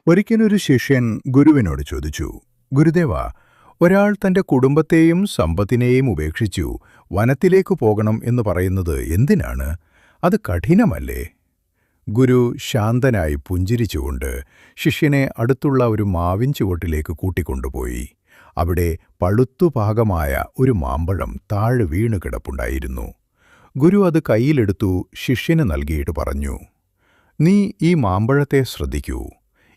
ഒരിക്കലൊരു ശിഷ്യൻ ഗുരുവിനോട് ചോദിച്ചു, ഗുരുദേവ, ഒരാൾ തന്റെ കുടുംബത്തെയും സമ്പത്തിനെയും ഉപേക്ഷിച്ചു വനത്തിലേക്ക് പോകണം എന്ന് പറയുന്നത് എന്തിനാണ്? അത് കഠിനമല്ലേ? ഗുരു ശാന്തനായി പുഞ്ചിരിച്ചുകൊണ്ട് ശിഷ്യനെ അടുത്തുള്ള ഒരു മാവിൻ ചുവട്ടിലേക്ക് കൂട്ടിക്കൊണ്ടുപോയി. അവിടെ പഴുത്തുപാകമായ ഒരു മാമ്പഴം താഴെ വീണു കിടപ്പുണ്ടായിരുന്നു. ഗുരു അത് കയ്യിലെടുത്തു ശിഷ്യന് നൽകിയിട്ട് പറഞ്ഞു, നീ ഈ മാമ്പഴത്തെ ശ്രദ്ധിക്കൂ.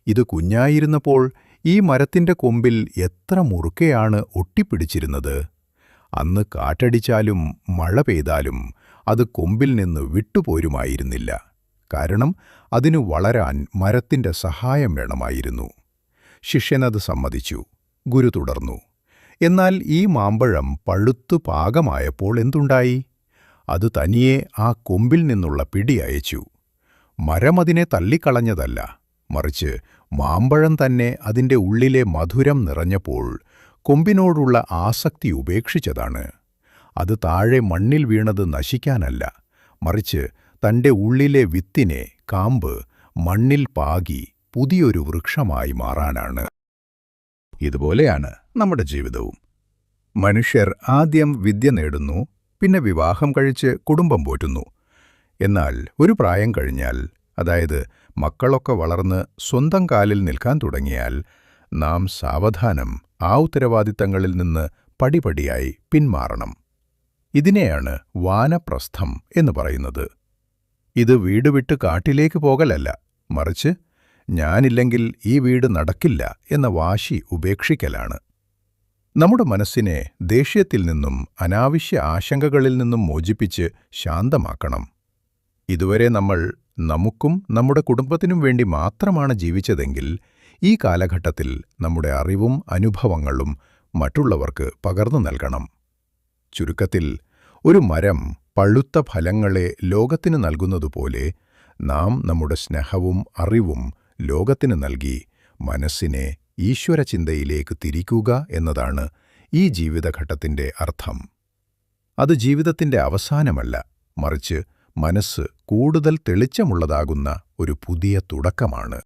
ഇത് കുഞ്ഞായിരുന്നപ്പോൾ ഈ മരത്തിന്റെ കൊമ്പിൽ എത്ര മുറുക്കെയാണ് ഒട്ടിപ്പിടിച്ചിരുന്നത്. അന്ന് കാറ്റടിച്ചാലും മഴ പെയ്താലും അത് കൊമ്പിൽ നിന്ന് വിട്ടുപോരുമായിരുന്നില്ല. കാരണം അതിനു വളരാൻ മരത്തിന്റെ സഹായം വേണമായിരുന്നു. ശിഷ്യനത് സമ്മതിച്ചു. ഗുരു തുടർന്നു, എന്നാൽ ഈ മാമ്പഴം പഴുത്തു പാകമായപ്പോൾ എന്തുണ്ടായി? അത് തനിയെ ആ കൊമ്പിൽ നിന്നുള്ള പിടി അയച്ചു. മരം അതിനെ തള്ളിക്കളഞ്ഞതല്ല, മറിച്ച് മാമ്പഴം തന്നെ അതിന്റെ ഉള്ളിലെ മധുരം നിറഞ്ഞപ്പോൾ കൊമ്പിനോടുള്ള ആസക്തി ഉപേക്ഷിച്ചതാണ്. അത് താഴെ മണ്ണിൽ വീണത് നശിക്കാനല്ല, മറിച്ച് തന്റെ ഉള്ളിലെ വിത്തിനെ, കാമ്പ്, മണ്ണിൽ പാകി പുതിയൊരു വൃക്ഷമായി മാറാനാണ്. ഇതുപോലെയാണ് നമ്മുടെ ജീവിതവും. മനുഷ്യർ ആദ്യം വിദ്യ നേടുന്നു, പിന്നെ വിവാഹം കഴിച്ച് കുടുംബം പോറ്റുന്നു. എന്നാൽ ഒരു പ്രായം കഴിഞ്ഞാൽ, അതായത് മക്കളൊക്കെ വളർന്ന് സ്വന്തം കാലിൽ നിൽക്കാൻ തുടങ്ങിയാൽ, നാം സാവധാനം ആ ഉത്തരവാദിത്തങ്ങളിൽ നിന്ന് പടിപടിയായി പിന്മാറണം. ഇതിനെയാണ് വാനപ്രസ്ഥം എന്ന് പറയുന്നത്. ഇത് വീട് വിട്ട് കാട്ടിലേക്ക് പോകലല്ല, മറിച്ച് ഞാനില്ലെങ്കിൽ ഈ വീട് നടക്കില്ല എന്ന വാശി ഉപേക്ഷിക്കലാണ്. നമ്മുടെ മനസ്സിനെ ദേഷ്യത്തിൽ നിന്നും അനാവശ്യ ആശങ്കകളിൽ നിന്നും മോചിപ്പിച്ച് ശാന്തമാക്കണം. ഇതുവരെ നമ്മൾ നമുക്കും നമ്മുടെ കുടുംബത്തിനും വേണ്ടി മാത്രമാണ് ജീവിച്ചതെങ്കിൽ, ഈ കാലഘട്ടത്തിൽ നമ്മുടെ അറിവും അനുഭവങ്ങളും മറ്റുള്ളവർക്ക് പകർന്നു നൽകണം. ചുരുക്കത്തിൽ, ഒരു മരം പഴുത്ത ഫലങ്ങളെ ലോകത്തിന് നൽകുന്നതുപോലെ നാം നമ്മുടെ സ്നേഹവും അറിവും ലോകത്തിന് നൽകി മനസ്സിനെ ഈശ്വരചിന്തയിലേക്ക് തിരിക്കുക എന്നതാണ് ഈ ജീവിതഘട്ടത്തിന്റെ അർത്ഥം. അത് ജീവിതത്തിന്റെ അവസാനമല്ല, മറിച്ച് മനസ്സ് കൂടുതൽ തെളിച്ചമുള്ളതാകുന്ന ഒരു പുതിയ തുടക്കമാണ്.